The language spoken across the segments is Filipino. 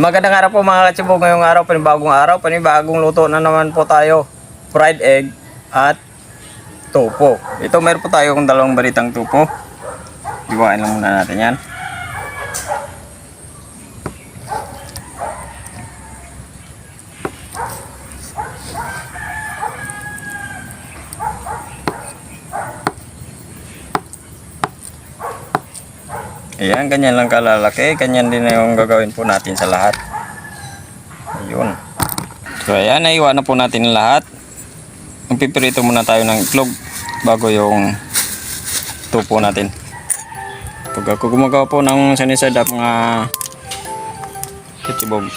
Magandang araw po mga katsibog. Ngayong araw, panibagong luto na naman po tayo. Fried egg at topo. Ito meron po tayo kung dalawang balitang topo. Iwain lang muna natin yan. Ayan, ganyan lang kalalaki. Ganyan din na yung gagawin po natin sa lahat. Ayun. So ayan, naiwan na po natin lahat. Magpipirito muna tayo ng itlog bago yung topo natin. Pag ako gumagawa po ng sunny side up mga katsibog,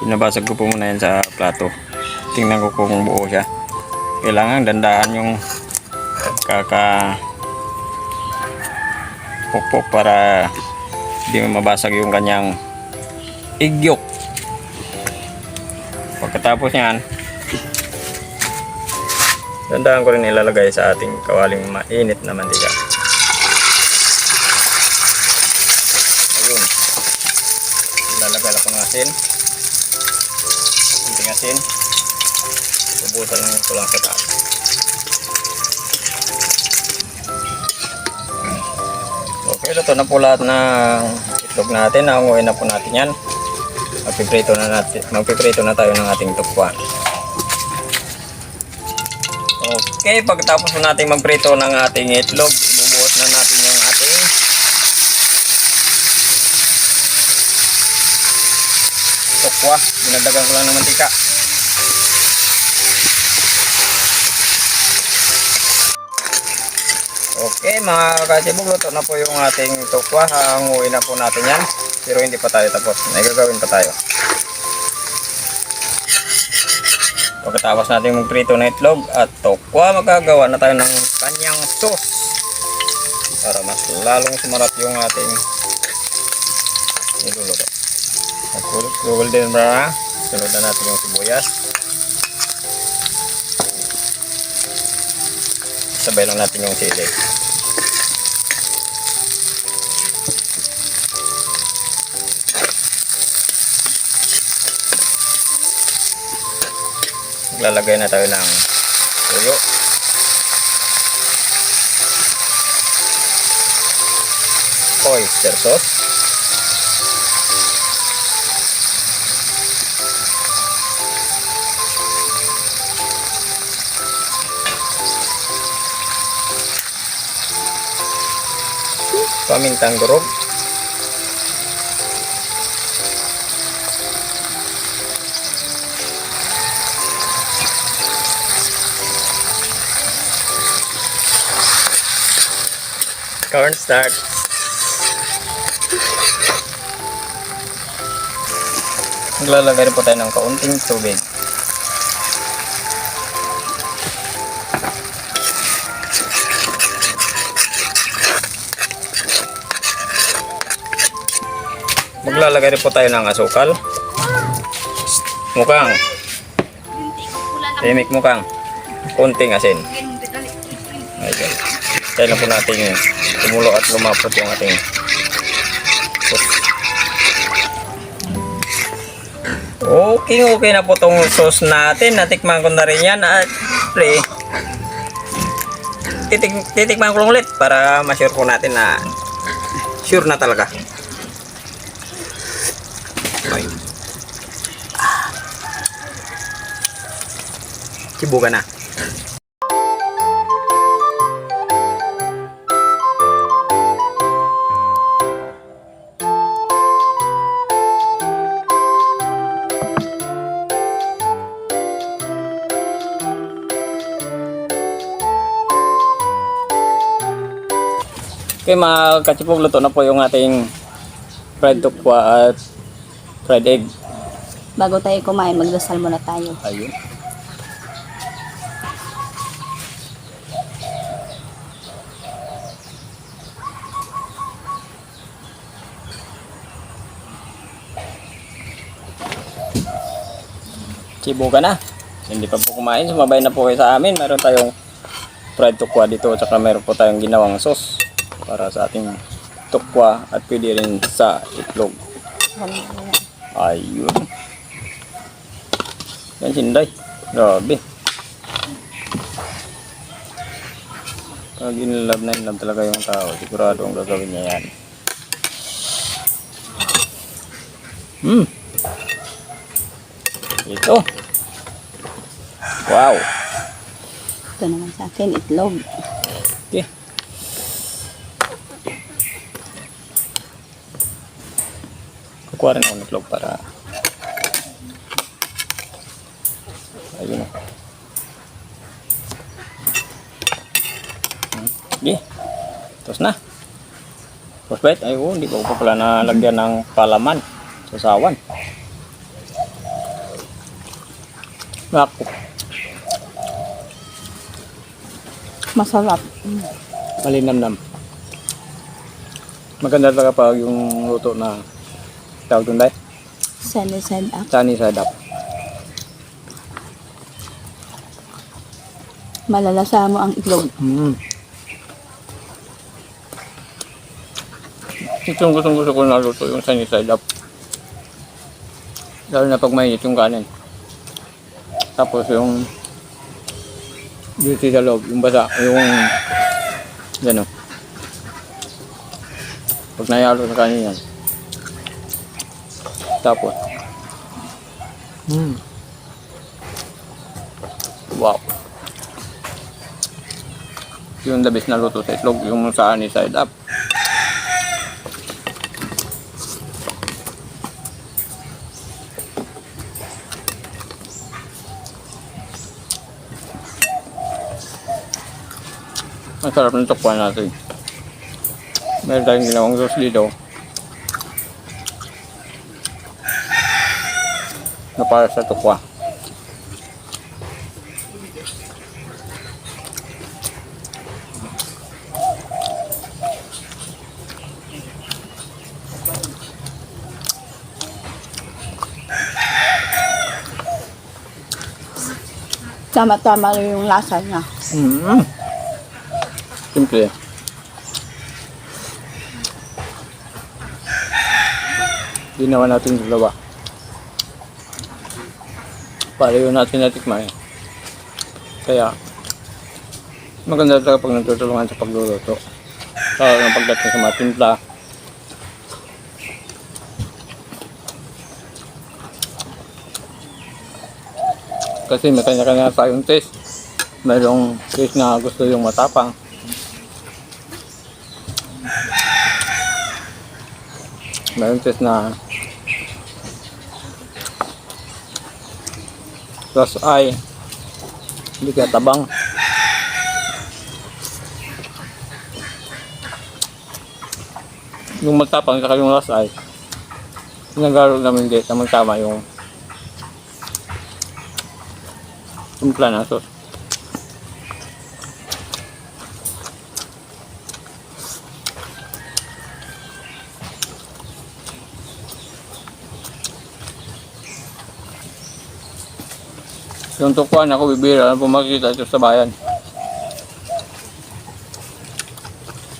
pinabasag ko po muna yan sa plato. Tingnan ko kung buo siya. Kailangan dandahan yung pokpok para hindi mabasag yung kanyang egg yolk. Pagkatapos yan, dandahan ko rin ilalagay sa ating kawaling mainit na mantika. Ayun, ilalagay ako ng asin, kunting asin, bubusan lang ito lang sa taas. Okay, ito na po lahat ng itlog natin. Naunguin na po natin yan. Magpiprito na tayo ng ating tukwan. Okay, pagkatapos po natin magprito ng ating itlog, bubuhos na natin yung ating tukwa. Dinagdagan ko lang ng mantika. Okay mga katsibog, luto na po yung ating tukwa. Hanguin na po natin yan. Pero hindi pa tayo tapos. May gagawin pa tayo. Pagkatapos natin magprito ng itlog at tukwa, magagawa na tayo ng kanyang sauce. Para mas lalong sumarap yung ating niluluto. Golden brown. Sunod na natin yung sibuyas. Sabay lang natin yung sili. Maglalagay na tayo ng tuyo. Oyster sauce. Pamintang durog. Cornstarch. Maglalagay rin po tayo ng kaunting tubig. Maglalagay rin po tayo ng asukal. Mukhang. Timik mukhang. Kunting asin. Ayan. Kaya lang po natin tumulo at lumapot yung ating sauce. Okay na po itong sauce natin. Natikman ko na rin yan. At titikman ko lang ulit para ma-sure po natin na sure na talaga. Sibugan na. Okay mga katsibog, luto na po yung ating fried tukwa at fried egg. Bago tayo kumain, magdasal muna tayo. Ayun. Sibugan na. Hindi pa po kumain, sumabay na po kayo sa amin. Meron tayong fried tukwa dito at saka meron po tayong ginawang sauce para sa ating tukwa at pwede rin sa itlog. Ayun. Yan sinday. Grabe. Pag inilove na inilove talaga yung tao, sigurado ang gagawin niya yan. Ito. Wow. Ito naman sa akin, itlog. Okay. Kukuha rin ako ng itlog para ayun o. Okay. Tapos na. Prospect. Ayun, hindi ko pa pala nalagyan ng palaman. Sasawan. Naku. Masarap. Malinamnam. Maganda talaga pag yung luto na tawag doon dahil. Sunny side up. Sunny side up. Malalasa mo ang itlog. Itong gusto ko na luto yung sunny side up. Lalo na pag mainit yung kanin. Tapos yung dito sa loob, yung basa, yung gano'n. Pag nayalo sa kanin yan. Tapos wow. Yung the best na luto sa itlog, yung sunny side up. Ang sarap ng tukwa natin. Meron tayong ginawang sauce dito. Na para sa tukwa. Tama-tama rin yung lasa niya. Simple. Ginawa natin yung dalawa. Pareho natin natikman. Kaya maganda talaga pag nagtutulungan sa pagluluto. Lalo ng pagdating sa mga timpla. Kasi may kanya-kanya tayong taste. Mayroong taste na gusto yung matapang. Mayroong taste na plus ay hindi kaya tabang. Yung matapang saka yung last ay nagaro namin dito tama yung timpla na sauce. Yung tukwan ako bibira po makikita ito sa bayan.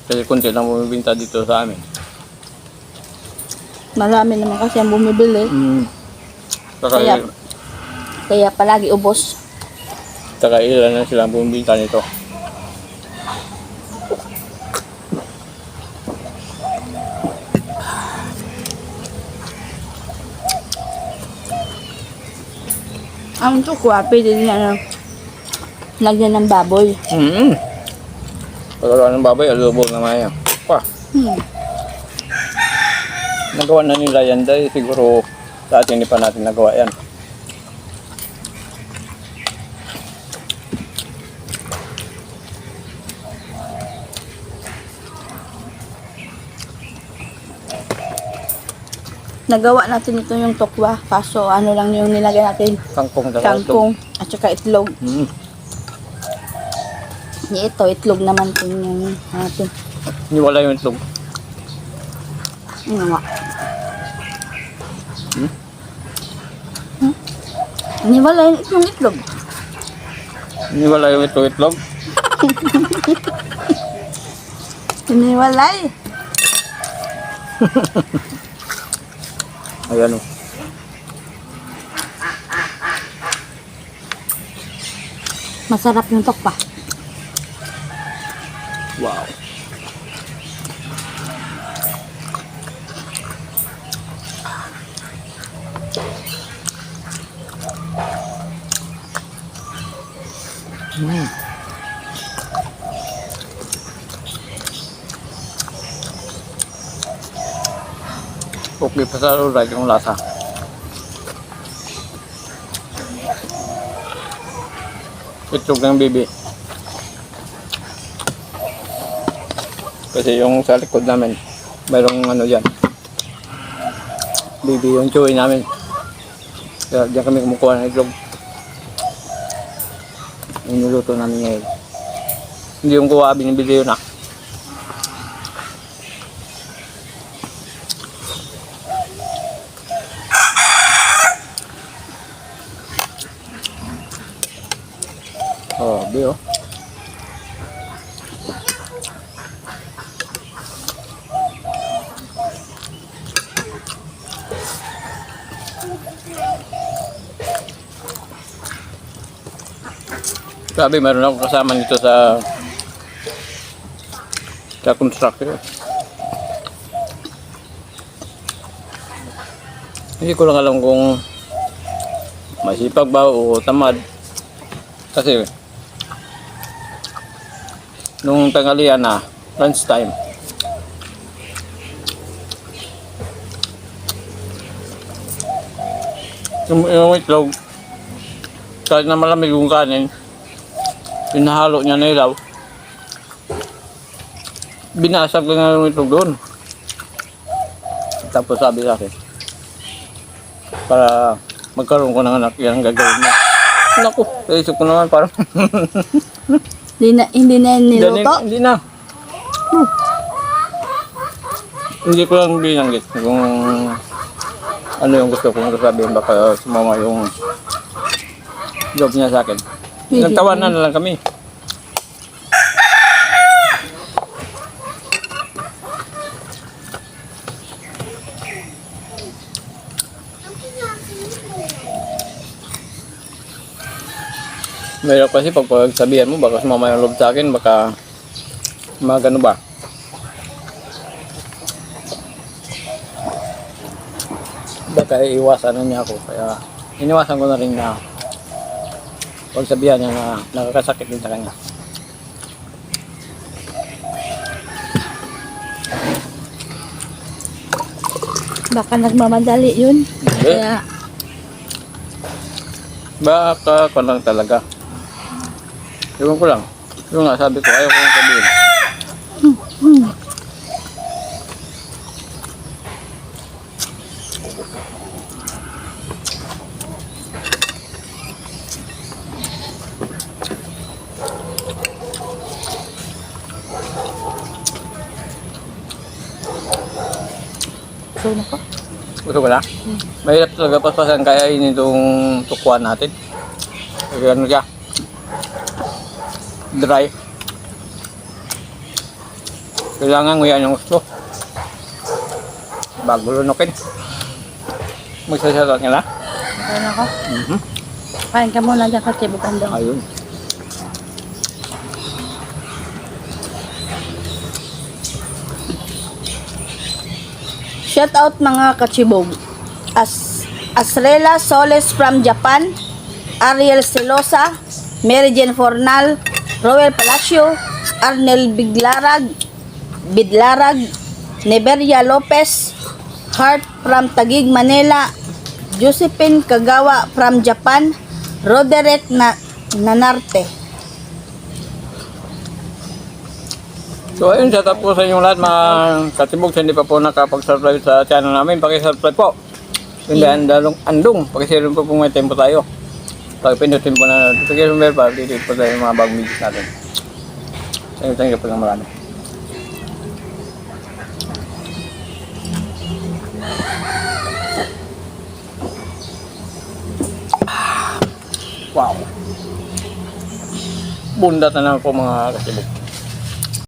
Kasi kunti lang bumibinta dito sa amin. Marami naman kasi ang bumibili. Saka, Kaya palagi ubos. saka ilan na silang bumibinta nito. Ang tukwa, pwede din na lagyan ng baboy. Pagkakaroon ng baboy, adobo naman yan. Nagawa na nila yan dahil siguro sa atin hindi pa natin nagawa yan. Nagawa natin ito yung tukwa. Kaso ano lang yung nilagay natin. Kangkong na Kangkong at saka itlog. Ito, itlog naman ito yung natin. Niwala yung itlog. Ano nga? Niwala yung itlog. Niwala yung itlog. Iniwalay. Ayan o. Masarap yung tokpa. Wow. Okay pa sa right yung lasa. Itlog ng bibi. Kasi yung sa likod namin, mayroong ano dyan. Bibi yung chewy namin. Kaya diyan kami kumukuha ng itlog. Yung niluto namin ngayon. Hindi yung kuha, binibili yun ah. Oh, bio. Sabi, meron ako kasama nito sa construction. Hindi ko lang alam kung masipag ba o tamad. Kasi nung tanghalian na, lunch time, yung itlog, kahit na malamig yung kanin, pinahalo niya na ilaw, binasag ko nga yung itlog doon. Tapos sabi sa akin, para magkaroon ko ng anak, yan ang gagawin niya. Naku, naisip ko naman parang Hindi na niluto? Hindi na. Hindi ko lang binanggit kung ano yung gusto kong sabihin, baka sumama yung job niya sa akin. Nagtawanan na lang kami. Mayroon kasi pag sabihan mo, baka sumama yung loob sa akin, baka magano ba. Baka iiwasan na niya ako, kaya iniwasan ko na rin na pag sabihan niya na nakakasakit din sa kanya. Baka nagmamadali yun. Hindi. Kaya, Baka ko lang talaga. Ewan ko lang. Yung nga sabi ko, ayaw ko yung sabihin. so na ko. Gusto ko na? Mahirap talaga paspasan kaya itong tukuan natin. Kasi ano siya? Dry. Kailangan nguyan yung gusto. Bago lunukin. Magsasalat nga na? Okay na ko. Kain ka muna dyan kasi bukan daw. Ayun. Shout out mga kachibog. Asrela Soles from Japan, Ariel Celosa, Mary Jane Fornal, Roel Palacio, Arnel Bidlarag, Neveria Lopez, Hart from Taguig, Manila, Josephine Kagawa from Japan, Roderick Nanarte. So ayun, shout out po sa inyong lahat mga katibog. Sa hindi pa po nakapag-subscribe sa channel namin, pakisubscribe po. Hindi andong, pakishare po kung may tempo tayo. Pag-pinutin po na notification bell para dito po tayo mga bagong videos natin. Thank you po ng marami. Wow! Bundat na naman po mga katibog.